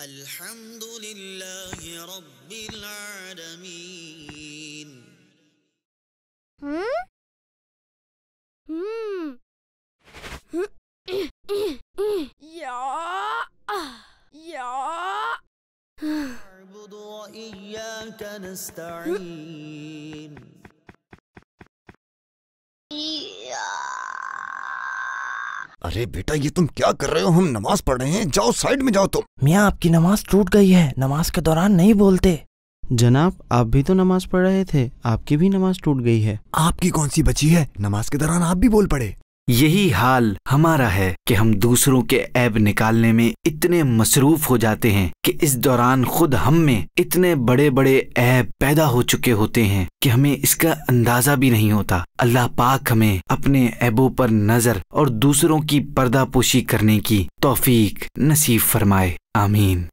الحمد للہ رب العالمین. نعبد وإياك نستعين. ارے بیٹا یہ تم کیا کر رہے ہو؟ ہم نماز پڑھ رہے ہیں، جاؤ سائڈ میں جاؤ. تم میاں آپ کی نماز ٹوٹ گئی ہے، نماز کے دوران نہیں بولتے. جناب آپ بھی تو نماز پڑھ رہے تھے، آپ کی بھی نماز ٹوٹ گئی ہے. آپ کی کون سی بچی ہے؟ نماز کے دوران آپ بھی بول پڑے. یہی حال ہمارا ہے کہ ہم دوسروں کے عیب نکالنے میں اتنے مصروف ہو جاتے ہیں کہ اس دوران خود ہم میں اتنے بڑے بڑے عیب پیدا ہو چکے ہوتے ہیں کہ ہمیں اس کا اندازہ بھی نہیں ہوتا. اللہ پاک ہمیں اپنے عیبوں پر نظر اور دوسروں کی پردہ پوشی کرنے کی توفیق نصیب فرمائے. آمین.